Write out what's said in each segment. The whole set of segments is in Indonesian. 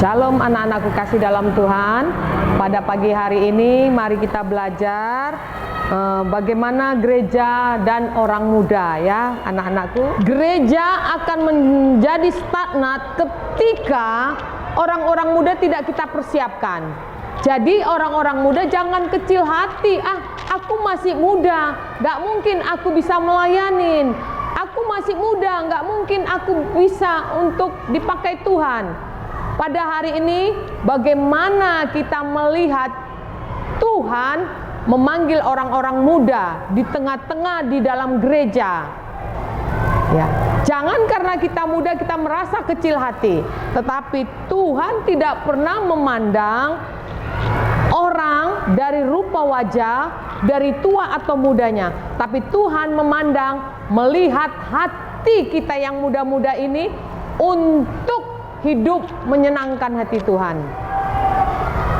Shalom anak-anakku kasih dalam Tuhan. Pada pagi hari ini mari kita belajar bagaimana gereja dan orang muda, ya anak-anakku. Gereja akan menjadi stagnat ketika orang-orang muda tidak kita persiapkan. Jadi orang-orang muda jangan kecil hati. Aku masih muda, gak mungkin aku bisa melayanin. Aku masih muda, gak mungkin aku bisa untuk dipakai Tuhan. Pada hari ini, bagaimana kita melihat Tuhan memanggil orang-orang muda di tengah-tengah di dalam gereja. Ya, jangan karena kita muda kita merasa kecil hati, tetapi Tuhan tidak pernah memandang orang dari rupa wajah, dari tua atau mudanya, tapi Tuhan memandang melihat hati kita yang muda-muda ini untuk hidup menyenangkan hati Tuhan.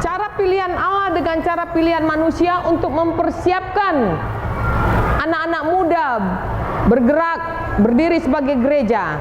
Cara pilihan Allah dengan cara pilihan manusia untuk mempersiapkan anak-anak muda bergerak, berdiri sebagai gereja.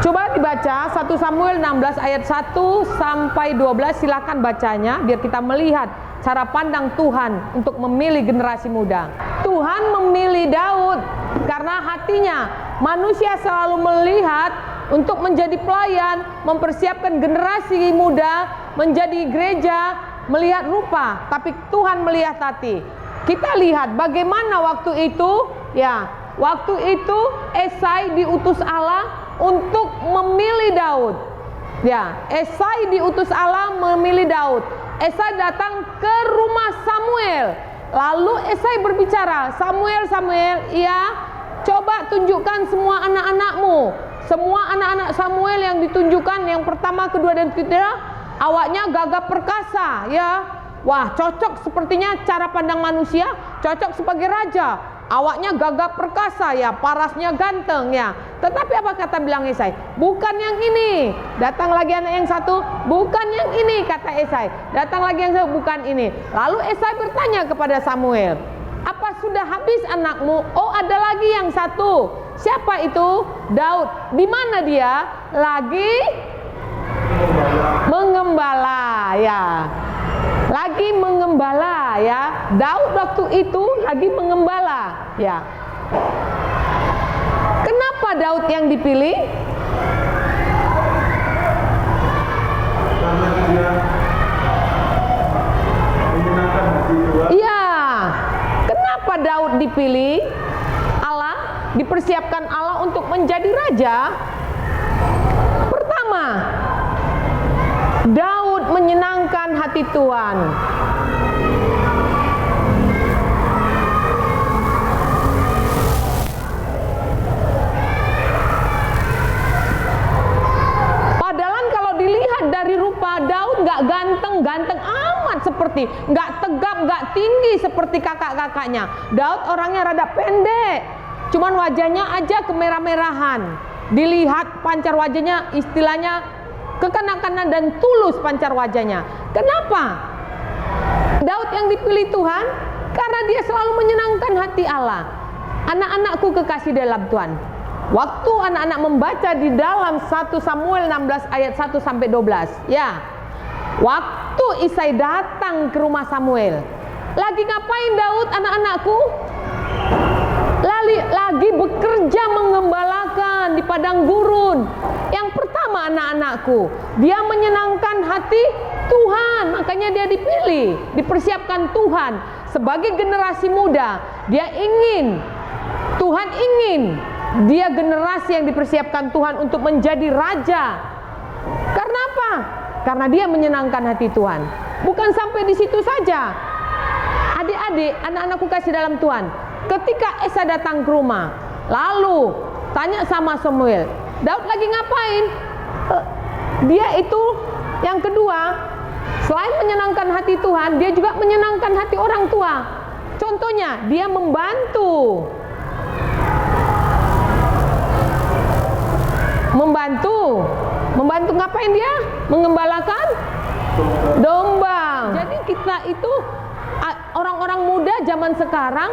Coba dibaca 1 Samuel 16 ayat 1 sampai 12, silakan bacanya biar kita melihat cara pandang Tuhan untuk memilih generasi muda. Tuhan memilih Daud karena hatinya. Manusia selalu melihat untuk menjadi pelayan, mempersiapkan generasi muda menjadi gereja, melihat rupa, tapi Tuhan melihat hati. Kita lihat bagaimana waktu itu, ya, waktu itu Esai diutus Allah untuk memilih Daud. Ya, Esai diutus Allah memilih Daud. Esai datang ke rumah Samuel. Lalu Esai berbicara, Samuel, ya, coba tunjukkan semua anak-anakmu. Semua anak-anak Samuel yang ditunjukkan, yang pertama, kedua, dan ketiga, awaknya gagah perkasa, ya. Wah, cocok sepertinya cara pandang manusia, cocok sebagai raja. Awaknya gagah perkasa, ya, parasnya ganteng, ya. Tetapi apa kata bilang Esai? Bukan yang ini. Datang lagi anak yang satu, bukan yang ini, kata Esai. Datang lagi yang satu, bukan ini. Lalu Esai bertanya kepada Samuel, apa sudah habis anakmu? Oh, ada lagi yang satu. Siapa itu? Daud. Di mana dia? Lagi mengembala, ya. Lagi mengembala, ya. Daud waktu itu lagi mengembala, ya. Kenapa Daud yang dipilih? Karena dia menyenangkan hati Tuhan. Iya. Kenapa Daud dipilih? Allah dipersiapkan Allah untuk menjadi raja. Pertama, Daud menyenangkan hati Tuhan. Padahal kalau dilihat dari rupa Daud nggak ganteng-ganteng amat, seperti nggak tegap, nggak tinggi seperti kakak-kakaknya. Daud orangnya rada pendek, cuman wajahnya aja kemerah-merahan. Dilihat pancar wajahnya, istilahnya kekanak-kanak dan tulus pancar wajahnya. Kenapa Daud yang dipilih Tuhan? Karena dia selalu menyenangkan hati Allah. Anak-anakku kekasih dalam Tuhan, waktu anak-anak membaca di dalam 1 Samuel 16 ayat 1 sampai 12, ya, waktu Isai datang ke rumah Samuel, lagi ngapain Daud anak-anakku? Lagi bekerja mengembalakan di padang gurun. Yang pertama anak-anakku, dia menyenangkan hati Tuhan, makanya dia dipilih, dipersiapkan Tuhan sebagai generasi muda. Tuhan ingin dia generasi yang dipersiapkan Tuhan untuk menjadi raja. Karena apa? Karena dia menyenangkan hati Tuhan. Bukan sampai di situ saja. Adik-adik, anak-anakku kasih dalam Tuhan, ketika Esa datang ke rumah, lalu tanya sama Samuel, Daud lagi ngapain? Dia itu yang kedua, selain menyenangkan hati Tuhan, dia juga menyenangkan hati orang tua. Contohnya, dia membantu ngapain dia? Mengembalakan domba. Jadi kita itu orang-orang muda zaman sekarang,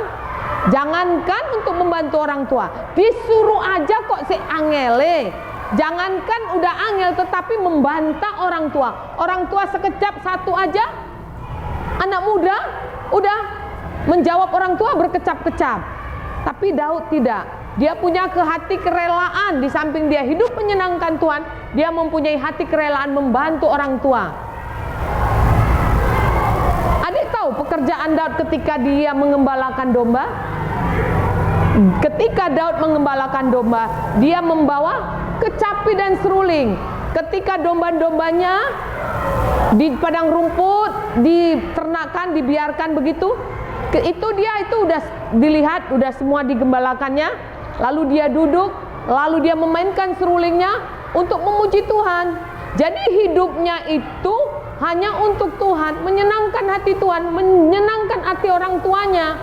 jangankan untuk membantu orang tua, disuruh aja kok angele. jangankan udah angel tetapi membantah orang tua. Orang tua sekejap satu aja, anak muda udah menjawab orang tua berkecap-kecap. Tapi Daud tidak. Dia punya hati kerelaan. Di samping dia hidup menyenangkan Tuhan, dia mempunyai hati kerelaan membantu orang tua. Adik tahu pekerjaan Daud ketika dia mengembalakan domba? Ketika Daud mengembalakan domba, dia membawa kecapi dan seruling. Ketika domba-dombanya di padang rumput diternakkan, dibiarkan begitu, itu udah dilihat, udah semua digembalakannya. Lalu dia duduk, lalu dia memainkan serulingnya untuk memuji Tuhan. Jadi hidupnya itu hanya untuk Tuhan, menyenangkan hati Tuhan, menyenangkan hati orang tuanya.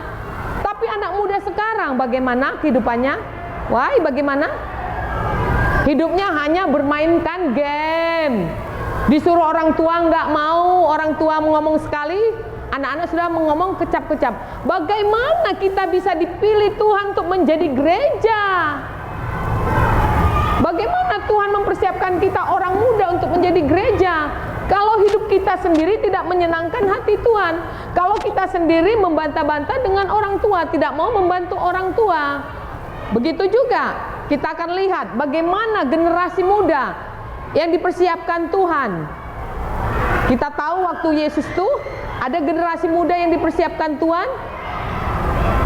Tapi anak muda sekarang bagaimana kehidupannya? Wah, bagaimana? Hidupnya hanya bermainkan game. Disuruh orang tua nggak mau, orang tua ngomong sekali, anak-anak sudah ngomong kecap-kecap. Bagaimana kita bisa dipilih Tuhan untuk menjadi gereja? Bagaimana Tuhan mempersiapkan kita orang muda untuk menjadi gereja? Kalau hidup kita sendiri tidak menyenangkan hati Tuhan, kalau kita sendiri membantah-bantah dengan orang tua, tidak mau membantu orang tua. Begitu juga kita akan lihat bagaimana generasi muda yang dipersiapkan Tuhan. Kita tahu waktu Yesus tuh ada generasi muda yang dipersiapkan Tuhan,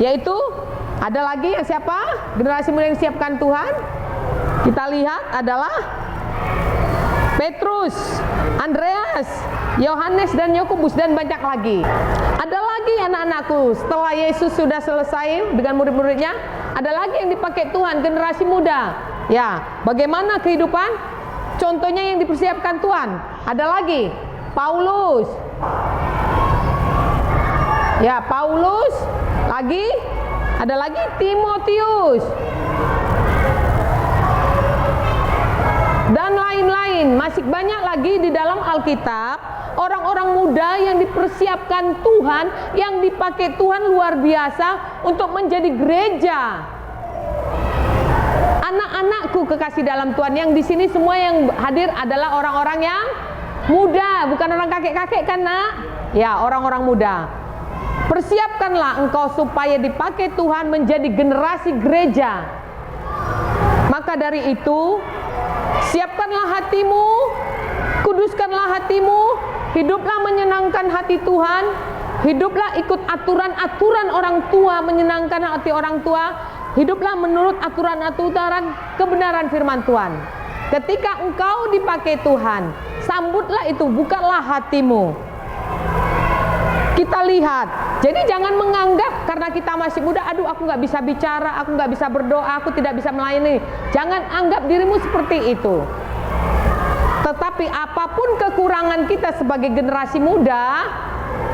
yaitu ada lagi yang siapa? Generasi muda yang disiapkan Tuhan. Kita lihat adalah Petrus, Andreas, Yohanes dan Yakobus dan banyak lagi. Ada lagi anak-anakku, setelah Yesus sudah selesai dengan murid-muridnya, ada lagi yang dipakai Tuhan, generasi muda. Ya, bagaimana kehidupan? Contohnya yang dipersiapkan Tuhan. Ada lagi Paulus. Ya, Paulus, lagi ada lagi Timotius. Dan lain-lain, masih banyak lagi di dalam Alkitab orang-orang muda yang dipersiapkan Tuhan, yang dipakai Tuhan luar biasa untuk menjadi gereja. Anak-anakku kekasih dalam Tuhan, yang di sini semua yang hadir adalah orang-orang yang muda, bukan orang kakek-kakek kan nak? Ya, orang-orang muda. Persiapkanlah engkau supaya dipakai Tuhan menjadi generasi gereja. Maka dari itu, siapkanlah hatimu, kuduskanlah hatimu, hiduplah menyenangkan hati Tuhan, hiduplah ikut aturan-aturan orang tua, menyenangkan hati orang tua, hiduplah menurut aturan-aturan kebenaran firman Tuhan. Ketika engkau dipakai Tuhan, sambutlah itu, bukalah hatimu. Kita lihat, jadi jangan menganggap karena kita masih muda, aduh aku nggak bisa bicara, aku nggak bisa berdoa, aku tidak bisa melayani. Jangan anggap dirimu seperti itu. Tetapi apapun kekurangan kita sebagai generasi muda,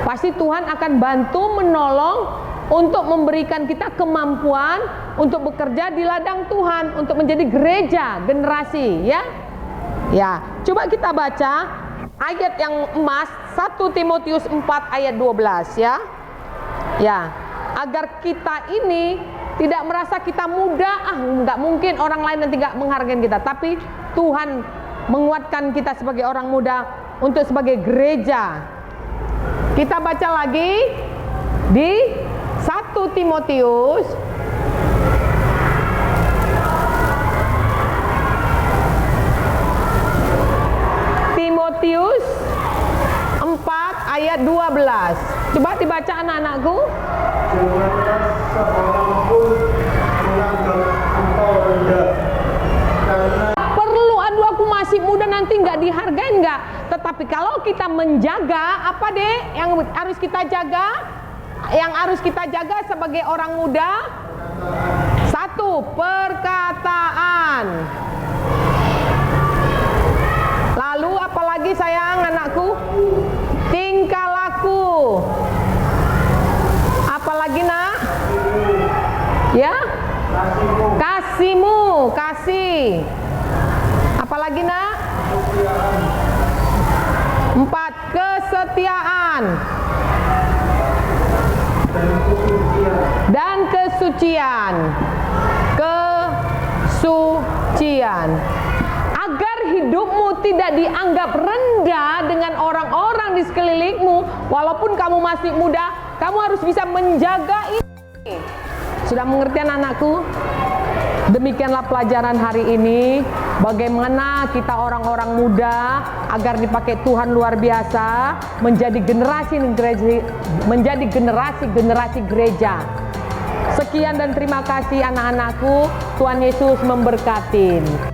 pasti Tuhan akan bantu menolong untuk memberikan kita kemampuan untuk bekerja di ladang Tuhan, untuk menjadi gereja generasi, ya. Ya, coba kita baca ayat yang emas, 1 Timotius 4 ayat 12 ya. Ya, agar kita ini tidak merasa kita muda, nggak mungkin orang lain nanti nggak menghargai kita, tapi Tuhan menguatkan kita sebagai orang muda untuk sebagai gereja. Kita baca lagi di 1 Timotius Timotius 4 ayat 12. Coba dibaca anak-anakku. Janganlah seorang pun menganggap engkau rendah, karena Perlu, aduh aku masih muda nanti nggak dihargai nggak. Tetapi kalau kita menjaga, apa deh yang harus kita jaga? Yang harus kita jaga sebagai orang muda, 1, perkataan. Lalu apalagi sayang anakku? Tingkah laku. Apalagi nak? Ya? Kasihmu, kasih. Apalagi nak? 4, kesetiaan. Dan kesucian. Kesucian. hidupmu tidak dianggap rendah dengan orang-orang di sekelilingmu. Walaupun kamu masih muda, kamu harus bisa menjaga ini. Sudah mengerti anak-anakku? Demikianlah pelajaran hari ini. Bagaimana kita orang-orang muda agar dipakai Tuhan luar biasa menjadi generasi gereja. Sekian dan terima kasih anak-anakku. Tuhan Yesus memberkati.